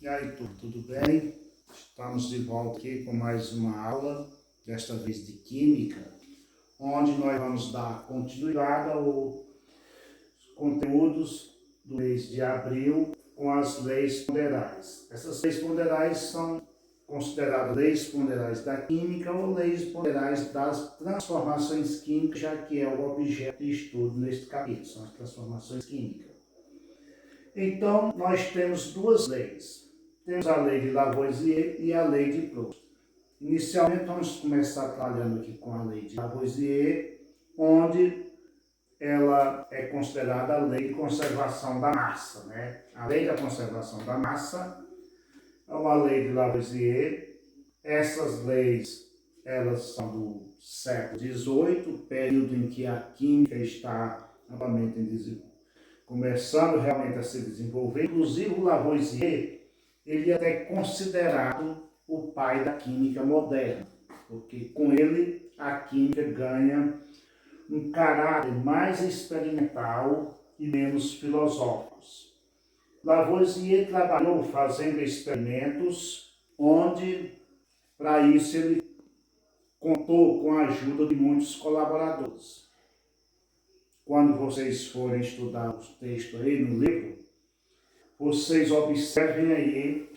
E aí, tudo bem? Estamos de volta aqui com mais uma aula, desta vez de Química, onde nós vamos dar continuidade aos conteúdos do mês de abril com as leis ponderais. Essas leis ponderais são consideradas leis ponderais da química ou leis ponderais das transformações químicas, já que é o objeto de estudo neste capítulo, são as transformações químicas. Então, nós temos duas leis. Temos a lei de Lavoisier e a lei de Proust. Inicialmente, vamos começar trabalhando aqui com a lei de Lavoisier, onde ela é considerada a lei de conservação da massa, né? A lei da conservação da massa é uma lei de Lavoisier. Essas leis, elas são do século XVIII, período em que a química está novamente começando realmente a se desenvolver. Inclusive, o Lavoisier, ele é até considerado o pai da química moderna, porque com ele a química ganha um caráter mais experimental e menos filosófico. Lavoisier trabalhou fazendo experimentos onde, para isso, ele contou com a ajuda de muitos colaboradores. Quando vocês forem estudar os textos aí no livro, vocês observem aí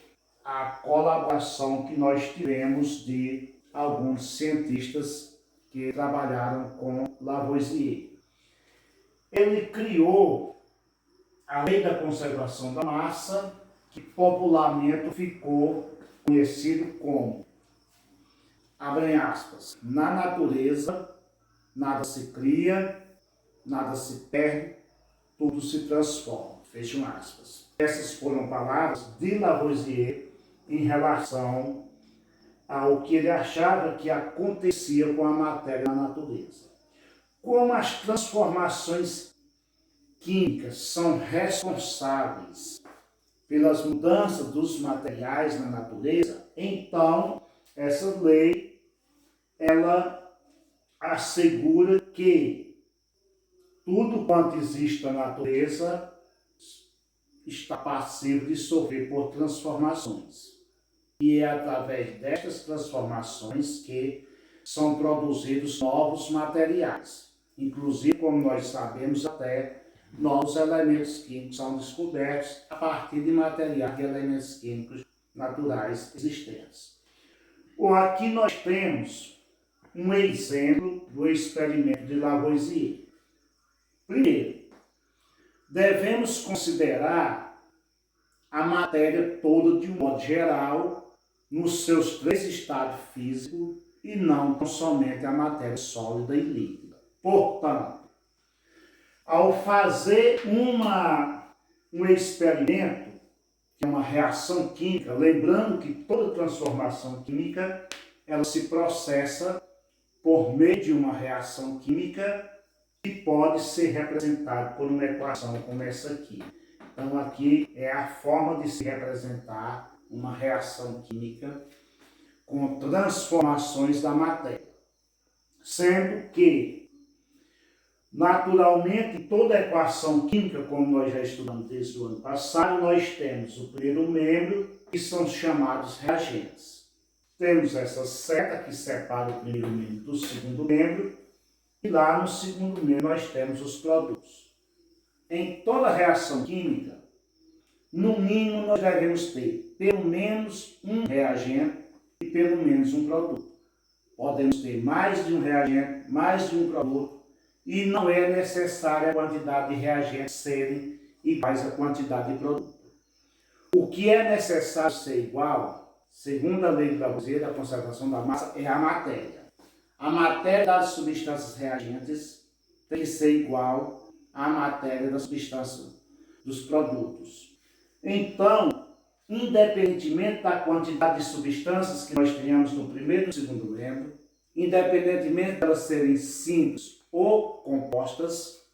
a colaboração que nós tivemos de alguns cientistas que trabalharam com Lavoisier. Ele criou a lei da conservação da massa, que popularmente ficou conhecido como, abrem aspas, na natureza nada se cria, nada se perde, tudo se transforma, fecham aspas. Essas foram palavras de Lavoisier em relação ao que ele achava que acontecia com a matéria na natureza. Como as transformações químicas são responsáveis pelas mudanças dos materiais na natureza, então essa lei ela assegura que tudo quanto existe na natureza está passível de sofrer por transformações. E é através destas transformações que são produzidos novos materiais. Inclusive, como nós sabemos, até novos elementos químicos são descobertos a partir de materiais de elementos químicos naturais existentes. Bom, aqui nós temos um exemplo do experimento de Lavoisier. Primeiro, devemos considerar a matéria toda de um modo geral, nos seus três estados físicos, e não tão somente a matéria sólida e líquida. Portanto, ao fazer um experimento, que é uma reação química, lembrando que toda transformação química, ela se processa por meio de uma reação química que pode ser representada por uma equação como essa aqui. Então, aqui é a forma de se representar uma reação química com transformações da matéria. Sendo que, naturalmente, toda equação química, como nós já estudamos desde o ano passado, nós temos o primeiro membro, que são chamados reagentes. Temos essa seta que separa o primeiro membro do segundo membro, e lá no segundo membro nós temos os produtos. Em toda reação química, no mínimo nós devemos ter pelo menos um reagente e pelo menos um produto. Podemos ter mais de um reagente, mais de um produto, e não é necessária a quantidade de reagentes serem iguais à quantidade de produto. O que é necessário ser igual, segundo a lei de Lavoisier da conservação da massa, é a matéria. A matéria das substâncias reagentes tem que ser igual à matéria da substância dos produtos. Então, independentemente da quantidade de substâncias que nós tenhamos no primeiro e no segundo membro, independentemente de elas serem simples ou compostas,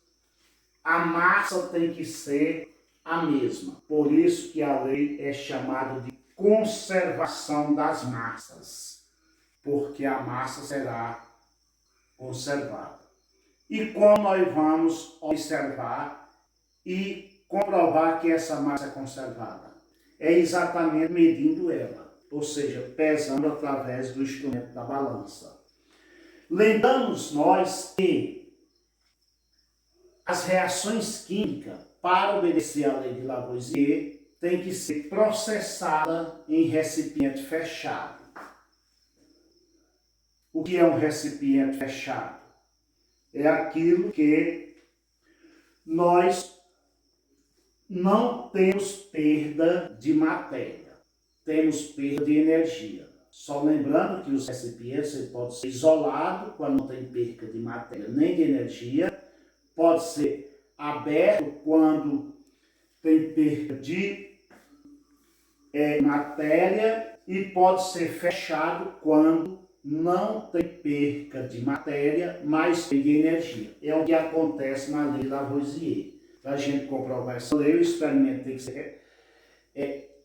a massa tem que ser a mesma. Por isso que a lei é chamada de conservação das massas, porque a massa será conservada. E como nós vamos observar e comprovar que essa massa é conservada? é exatamente medindo ela, ou seja, pesando através do instrumento da balança. Lembramos nós que as reações químicas, para obedecer à lei de Lavoisier, tem que ser processada em recipiente fechado. O que é um recipiente fechado? É aquilo que nós não temos perda de matéria, temos perda de energia. Só lembrando que os recipientes podem ser isolados quando não tem perda de matéria nem de energia, pode ser aberto quando tem perda de matéria e pode ser fechado quando não tem perca de matéria, mas tem de energia. É o que acontece na lei de Lavoisier. Para a gente comprovar essa lei, o experimento tem que ser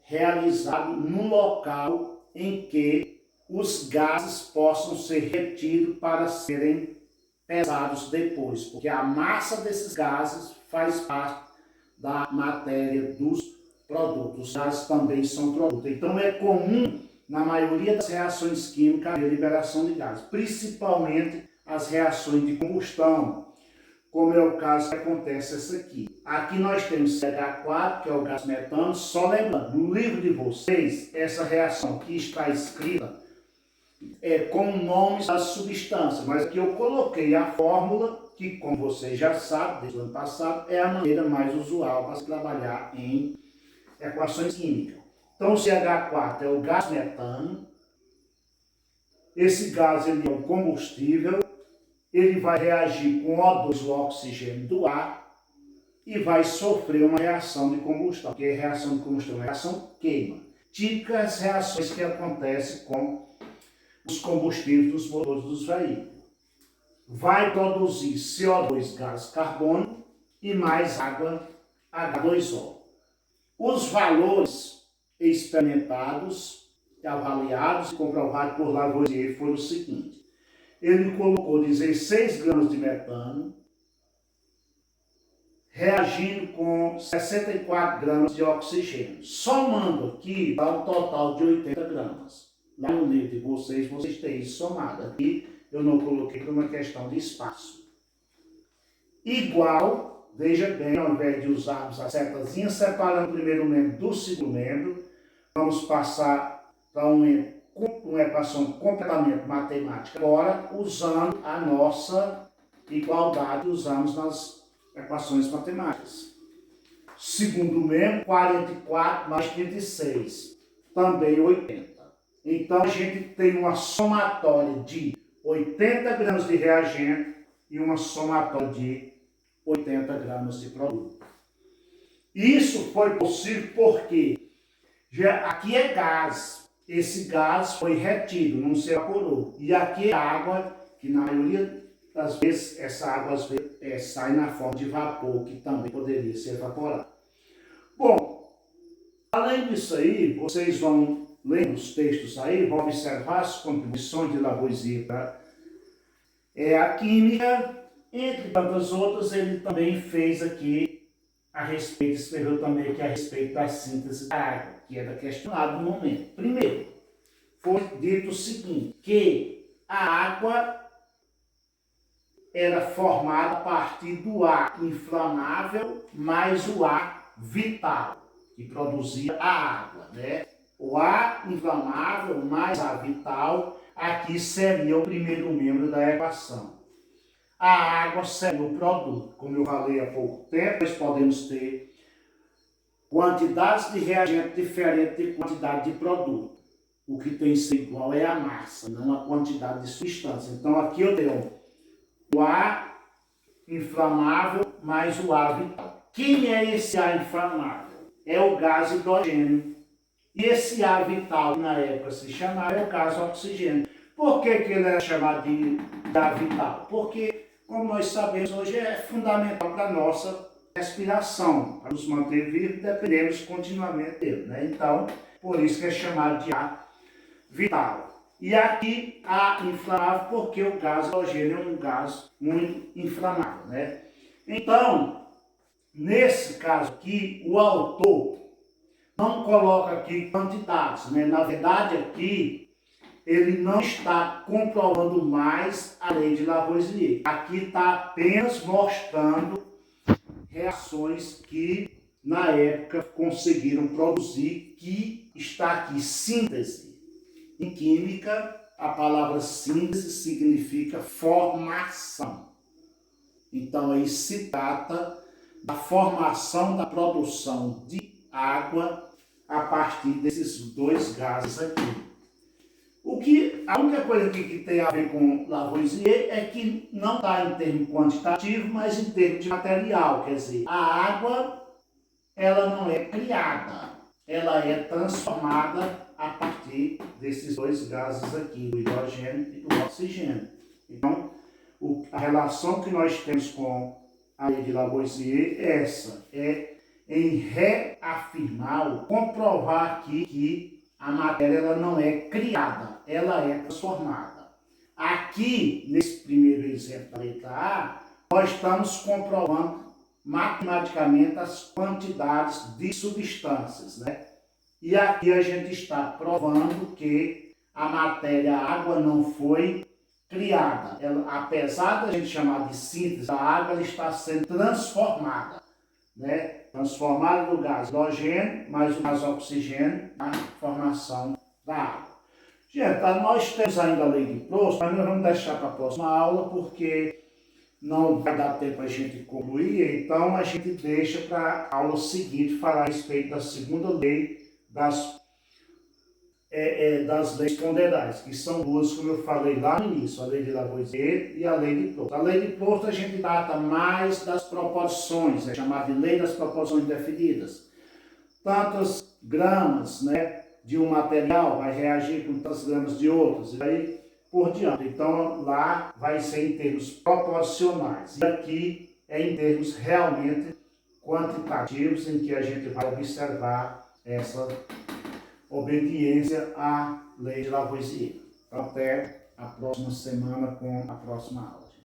realizado num local em que os gases possam ser retidos para serem pesados depois, porque a massa desses gases faz parte da matéria dos produtos. Os gases também são produtos. Então é comum, na maioria das reações químicas, a liberação de gases, principalmente as reações de combustão, como é o caso que acontece essa aqui. Aqui nós temos CH4, que é o gás metano. Só lembrando, no livro de vocês, essa reação aqui está escrita com nomes das substâncias, mas aqui eu coloquei a fórmula, que como vocês já sabem, desde o ano passado, é a maneira mais usual para se trabalhar em equações químicas. Então o CH4 é o gás metano. Esse gás ele é um combustível, ele vai reagir com O2, o oxigênio do ar, e vai sofrer uma reação de combustão, que é reação de combustão, uma reação queima. Típicas reações que acontecem com os combustíveis dos motores dos veículos. Vai produzir CO2, gás carbônico, e mais água, H2O. Os valores experimentados, avaliados e comprovados por Lavoisier foram o seguinte: ele colocou 16 gramas de metano, reagindo com 64 gramas de oxigênio. Somando aqui, dá um total de 80 gramas. Lá no livro de vocês têm isso somado. Aqui eu não coloquei por uma questão de espaço. Igual, veja bem, ao invés de usarmos a setazinha separando o primeiro membro do segundo membro, vamos passar para uma equação completamente matemática. Agora, usando a nossa igualdade que usamos nas equações matemáticas. Segundo membro, 44 mais 36, também 80. Então, a gente tem uma somatória de 80 gramas de reagente e uma somatória de 80 gramas de produto. Isso foi possível porque aqui é gás. Esse gás foi retido, não se evaporou. E aqui é água, que na maioria das vezes, essa água sai na forma de vapor, que também poderia se evaporar. Bom, além disso aí, vocês vão ler os textos aí, vão observar as contribuições de Lavoisier para a química. Entre tantas outras, ele também fez aqui escreveu também aqui a respeito da síntese da água, que era questionado no momento. Primeiro, foi dito o seguinte, que a água era formada a partir do ar inflamável mais o ar vital, que produzia a água, né? O ar inflamável mais ar vital, aqui seria o primeiro membro da equação. A água seria o produto. Como eu falei há pouco tempo, nós podemos ter quantidades de reagente diferentes de quantidade de produto. O que tem que ser igual é a massa, não a quantidade de substância. Então aqui eu tenho o ar inflamável mais o ar vital. Quem é esse ar inflamável? É o gás hidrogênio. E esse ar vital, que na época se chamava, é o gás oxigênio. Por que ele era chamado de ar vital? Porque, como nós sabemos, hoje é fundamental para a nossa respiração. Para nos manter vivos, dependemos continuamente dele, né? Então, por isso que é chamado de ar vital. E aqui, ar inflamável, porque o gás hidrogênio é um gás muito inflamável, né? Então, nesse caso aqui, o autor não coloca aqui quantidades, né? Na verdade, aqui ele não está comprovando mais a lei de Lavoisier. Aqui está apenas mostrando reações que na época conseguiram produzir, que está aqui síntese. Em química, a palavra síntese significa formação. Então aí se trata da formação da produção de água a partir desses dois gases aqui. A única coisa que tem a ver com Lavoisier é que não está em termo quantitativo, mas em termo de material. Quer dizer, a água ela não é criada, ela é transformada a partir desses dois gases aqui, do hidrogênio e do oxigênio. Então, a relação que nós temos com a lei de Lavoisier é essa, é em reafirmar, ou comprovar aqui que a matéria ela não é criada, ela é transformada. Aqui, nesse primeiro exemplo da letra A, nós estamos comprovando matematicamente as quantidades de substâncias, né? E aqui a gente está provando que a matéria a água não foi criada. Ela, apesar da gente chamar de síntese, a água ela está sendo transformada, né? Transformada no gás hidrogênio, mais o gás oxigênio, na formação da água. Gente, nós temos ainda a lei de Proust, mas nós vamos deixar para a próxima aula, porque não vai dar tempo a gente concluir, então a gente deixa para a aula seguinte falar a respeito da segunda lei das leis ponderais, que são duas, como eu falei lá no início, a lei de Lavoisier e a lei de Proust. A lei de Proust a gente trata mais das proporções, é chamada de lei das proporções definidas. Tantas gramas, né, de um material vai reagir com tantas gramas de outros, e aí por diante. Então lá vai ser em termos proporcionais, e aqui é em termos realmente quantitativos, em que a gente vai observar essa obediência à lei de Lavoisier. Então, até a próxima semana com a próxima aula.